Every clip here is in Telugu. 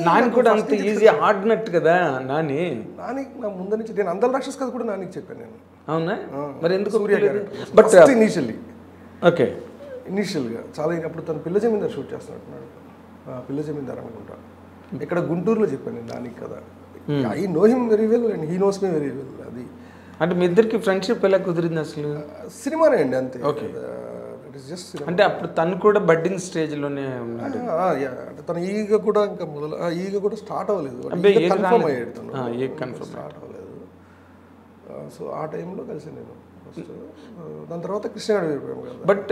నాని కూడా అంత ఈజీ ఆడినట్టు కదా నాని నా ముందు నుంచి నేను అందల రాక్షస్ కథ కూడా నానికి చెప్పాను నేను. అవునా? మరి ఎందుకు సూర్య గారు బట్ ఇనీషియల్లీ ఓకే ఇనీషియల్గా చాలా అప్పుడు తను పిల్ల జమీందార్ షూట్ చేస్తున్నట్టున్నాడు. పిల్ల జమీందార్ అనుకుంటా. ఇక్కడ గుంటూరులో చెప్పాను నేను నానికి కదా. I know him very well and he knows me very well. అది అంటే మీ ఇద్దరికి ఫ్రెండ్షిప్ ఎలా కుదిరింది అసలు? సినిమానే అండి అంతే. ఓకే. జస్ట్ అంటే అప్పుడు తను కూడా బడ్డింగ్ స్టేజ్లోనే ఉన్నాడు. అంటే తన ఈగ కూడా ఇంకా మొదలు ఈగ కూడా స్టార్ట్ అవ్వలేదు. కన్ఫర్మ్ అయ్యాడు తను. కన్ఫర్మ్ స్టార్ట్ అవ్వలేదు. సో ఆ టైంలో కలిసాను నేను ఫస్ట్. దాని తర్వాత కృష్ణగాడు వెళ్ళిపోయాము కదా. బట్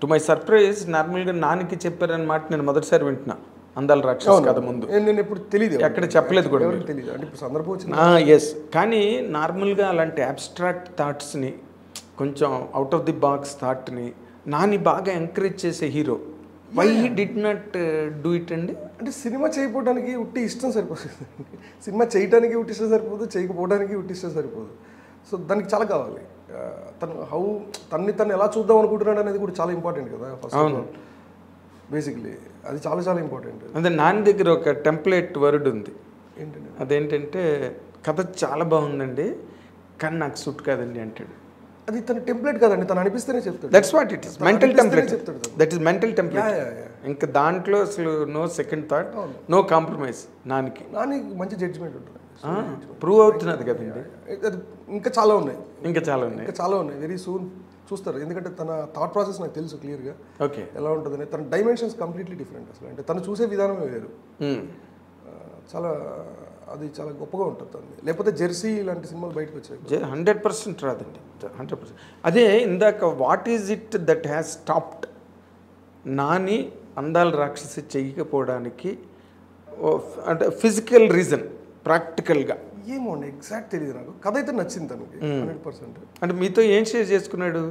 టు మై సర్ప్రైజ్ నార్మల్గా నానికి చెప్పారన్నమాట నేను మొదటిసారి వింటున్నా అందాల రాక్షస్ కథ ముందు. నేను ఇప్పుడు తెలియదు, ఎక్కడ చెప్పలేదు కూడా తెలియదు. అంటే ఇప్పుడు సందర్భం వచ్చింది. ఎస్. కానీ నార్మల్గా అలాంటి అబ్స్ట్రాక్ట్ థాట్స్ని కొంచెం అవుట్ ఆఫ్ ది బాక్స్ థాట్ని నాని బాగా ఎంకరేజ్ చేసే hero. Why he did not do it అండి? అంటే సినిమా చేయకపోవడానికి ఉట్టి ఇష్టం సరిపోతుంది. సినిమా చేయడానికి ఉట్టి ఇష్టం సరిపోదు, చేయకపోవడానికి ఉట్టి ఇష్టం సరిపోదు. సో దానికి చాలా కావాలి. తను ఎలా చూద్దాం అనుకుంటున్నాడు అనేది కూడా చాలా ఇంపార్టెంట్ కదా. ఫస్ట్ ఆఫ్ ఆల్ బేసిక్లీ అది చాలా చాలా ఇంపార్టెంట్. అంటే నాని దగ్గర ఒక టెంప్లెట్ వర్డ్ ఉంది. ఏంటంటే అదేంటంటే కథ చాలా బాగుందండి కానీ నాకు సూట్ కాదండి అంటాడు. అది తన టెంప్లెట్ కాదండి, తను అనిపిస్తేనే చెప్తాడు. That's what it is. Mental template చెప్తాడు. That is mental template. ఇంకా దాంట్లో అసలు no second thought, no compromise. నానికి మంచి జడ్జిమెంట్ ఉంటుంది. ప్రూవ్ అవుతున్నది కదండి. అది ఇంకా చాలా ఉన్నాయి. ఇంకా చాలా ఉన్నాయి. వెరీ సూన్ చూస్తారు. ఎందుకంటే తన థాట్ ప్రాసెస్ నాకు తెలుసు క్లియర్గా. ఓకే. ఎలా ఉంటుందని తన డైమెన్షన్స్ కంప్లీట్లీ డిఫరెంట్ అసలు. అంటే తను చూసే విధానమే వేరు. చాలా అది చాలా గొప్పగా ఉంటుంది. లేకపోతే జెర్సీ ఇలాంటి సినిమాలు బయటకు వచ్చాయి. 100% రాదండి. 100%. అదే ఇందాక what is it that has stopped Nani అందాల రాక్షసి చేయకపోవడానికి? అంటే ఫిజికల్ రీజన్, ప్రాక్టికల్గా ఏమో ఎగ్జాక్ట్ తెలియదు నాకు. కథ అయితే నచ్చింది తనకి 100%. అంటే మీతో ఏం షేర్ చేసుకున్నాడు?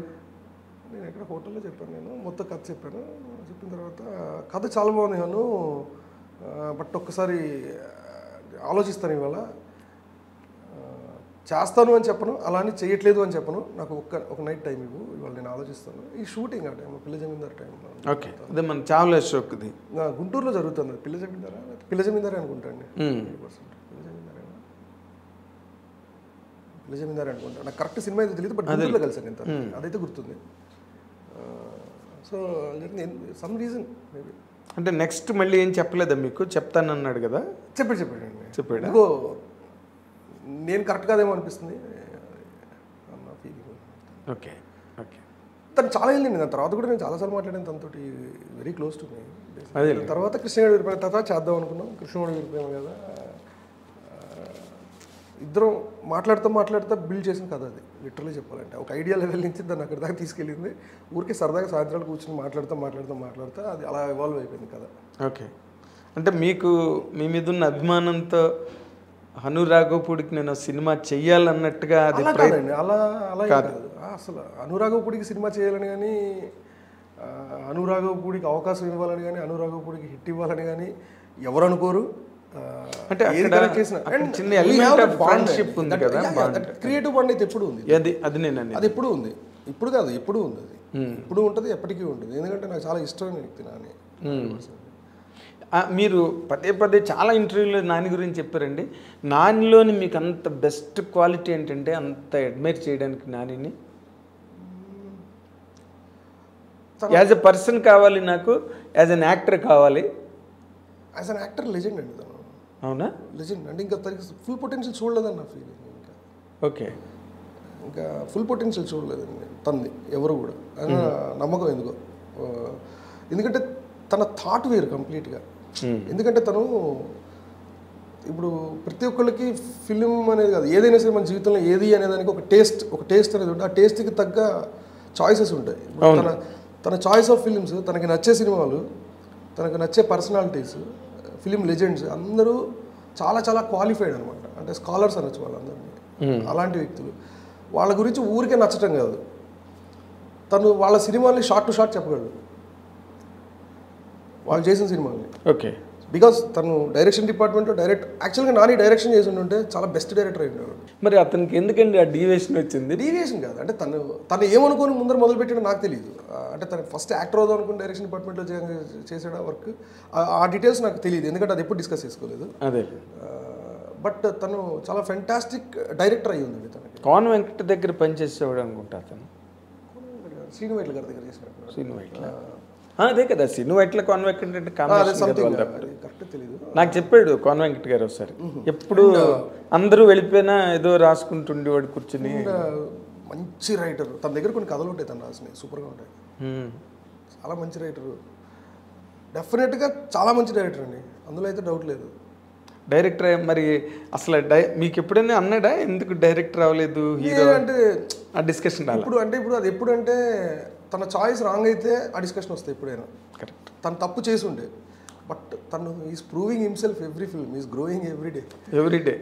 నేను ఎక్కడ హోటల్లో చెప్పాను, నేను మొత్తం కథ చెప్పాను. చెప్పిన తర్వాత కథ చాలా బాగుంది అను, బట్ ఒక్కసారి ఆలోచిస్తాను, ఇవాళ చేస్తాను అని చెప్పను, అలా అని చేయట్లేదు అని చెప్పను, నాకు ఒక నైట్ టైం ఇవ్వు, ఇవాళ నేను ఆలోచిస్తాను. ఈ షూటింగ్ ఆ టైంలో పిల్ల జమీందార్ టైంలో. ఓకే. అదే మన చావల షోక్ది గుంటూరులో జరుగుతుంది. పిల్ల జమీందారే అనుకుంటాండి. 100% పిల్ల జమీందారే అనుకుంటా. నాకు కరెక్ట్ సినిమా అయితే తెలియదు, బట్ గుంటూరులో కలిసాను నేను. అదైతే గుర్తుంది. So some reason maybe. అంటే నెక్స్ట్ మళ్ళీ ఏం చెప్పలేదా మీకు? చెప్తానన్నాడు కదా. చెప్పాడు. ఇంకో నేను కరెక్ట్ కాదేమో అనిపిస్తుంది అన్న ఫీలింగ్. ఓకే. తను చాలా వెళ్ళింది. దాని తర్వాత కూడా నేను చాలాసార్లు మాట్లాడాను తనతో, వెరీ క్లోజ్ టు మీ. అదే తర్వాత కృష్ణగాడు విరిపోయిన తర్వాత చేద్దాం అనుకున్నాం. కృష్ణగాడు విరిపోయాము కదా, ఇద్దరం మాట్లాడుతూ బిల్డ్ చేసిన కథ అది. లిటరలీ చెప్పాలంటే ఒక ఐడియా లెవెల్ నుంచి దాన్ని అక్కడ దాకా తీసుకెళ్ళింది. ఊరికే సరదాగా సాయంత్రాలు కూర్చొని మాట్లాడుతూ అది అలా ఇవాల్వ్ అయిపోయింది కదా. ఓకే. అంటే మీకు మీ మీద ఉన్న అభిమానంతో అనురాఘవపూడికి నేను సినిమా చెయ్యాలన్నట్టుగా అది అలా కాదు అసలు. అనురాఘవపూడికి సినిమా చేయాలని కానీ, అనురాఘవపూడికి అవకాశం ఇవ్వాలని కానీ, అనురాఘవపూడికి హిట్ ఇవ్వాలని కానీ ఎవరు అనుకోరు. అంటే చిన్న ఎలిమెంట్ ఆఫ్ ఫ్రెండ్షిప్ ఉంది కదా. క్రియేటివ్ బాండ్ అయితే ఎప్పుడు ఉంది. అది ఎప్పుడు ఉంది. ఇప్పుడు కాదు, ఎప్పుడు ఉంది. అది ఇప్పుడు ఉంటుంది, ఎప్పటికీ ఉంటుంది. ఎందుకంటే నాకు చాలా ఇష్టమైన వ్యక్తి నాని. మీరు పదే చాలా ఇంటర్వ్యూలో నాని గురించి చెప్పారండి. నానిలోని మీకు అంత బెస్ట్ క్వాలిటీ ఏంటంటే అంత అడ్మైర్ చేయడానికి నానిని యాజ్ ఎ పర్సన్ కావాలి, నాకు యాజ్ అన్ యాక్టర్ కావాలి. యాజ్ అన్ యాక్టర్ లెజెండ్ అండి తను. అవునా? లెజెండ్ అంటే ఇంకా తనకి ఫుల్ పొటెన్షియల్ చూడలేదని నా ఫీలింగ్. ఓకే. ఇంకా ఫుల్ పొటెన్షియల్ చూడలేదండి తనది ఎవరు కూడా. ఆయన నమ్మకం ఎందుకో. ఎందుకంటే తన థాట్ వేరు కంప్లీట్గా. ఎందుకంటే తను ఇప్పుడు ప్రతి ఒక్కళ్ళకి ఫిలిం అనేది కాదు, ఏదైనా సరే మన జీవితంలో ఏది అనేదానికి ఒక టేస్ట్ అనేది ఉంటుంది. ఆ టేస్ట్కి తగ్గ చాయిసెస్ ఉంటాయి. తన చాయిస్ ఆఫ్ ఫిలిమ్స్, తనకి నచ్చే సినిమాలు, తనకు నచ్చే పర్సనాలిటీస్, ఫిలిం లెజెండ్స్ అందరూ చాలా చాలా క్వాలిఫైడ్ అనమాట. అంటే స్కాలర్స్ అనొచ్చు వాళ్ళందరినీ. అలాంటి వ్యక్తులు వాళ్ళ గురించి ఊరికే నచ్చటం కాదు, తను వాళ్ళ సినిమాల్ని షార్ట్ టు షార్ట్ చెప్పగలడు, వాళ్ళు చేసిన సినిమాల్ని. ఓకే. బికాస్ తను డైరెక్షన్ డిపార్ట్మెంట్లో యాక్చువల్గా నాని డైరెక్షన్ చేసి ఉంటే చాలా బెస్ట్ డైరెక్టర్ అయ్యాడు. మరి అతనికి ఎందుకండి ఆ డీవియేషన్ వచ్చింది? డీవియేషన్ కాదు, అంటే తను ఏమనుకొని ముందర మొదలుపెట్టాడో నాకు తెలియదు. అంటే తను ఫస్ట్ యాక్టర్ అవుదాం అనుకుని డైరెక్షన్ డిపార్ట్మెంట్లో చేసాడు ఆ వర్క్, ఆ డీటెయిల్స్ నాకు తెలియదు, ఎందుకంటే అది ఎప్పుడు డిస్కస్ చేసుకోలేదు. అదే, బట్ తను చాలా ఫెంటాస్టిక్ డైరెక్టర్ అయ్యి ఉందండి. తనకి కాన్ వెంకట దగ్గర పనిచేసేవాడు అనుకుంటా అతను. శ్రీను వైట్ల గారి దగ్గర చేశాడు. శ్రీను వైట్ల, అదే కదా, శ్రీను వైట్ల కాన్ వెంకట అంటే కరెక్ట్ తెలియదు. నాకు చెప్పాడు కాన్ వెంకట గారు ఒకసారి, ఎప్పుడు అందరూ వెళ్ళిపోయినా ఏదో రాసుకుంటుండేవాడు కూర్చుని. మంచి రైటర్, తన దగ్గర కొన్ని కథలు ఉంటాయి తను రాసినవి, సూపర్గా ఉంటాయి. చాలా మంచి రైటరు, డెఫినెట్గా చాలా మంచి డైరెక్టర్ అండి, అందులో అయితే డౌట్ లేదు. డైరెక్టర్ మరి అసలు మీకు ఎప్పుడైనా అన్నాడా ఎందుకు డైరెక్టర్ అవ్వలేదు హీరో అంటే? ఆ డిస్కషన్ ఇప్పుడు అది ఎప్పుడంటే తన చాయిస్ రాంగ్ అయితే ఆ డిస్కషన్ వస్తాయి ఎప్పుడైనా. కరెక్ట్, తను తప్పు చేసి ఉండే, బట్ తను is proving himself every film, is growing every day.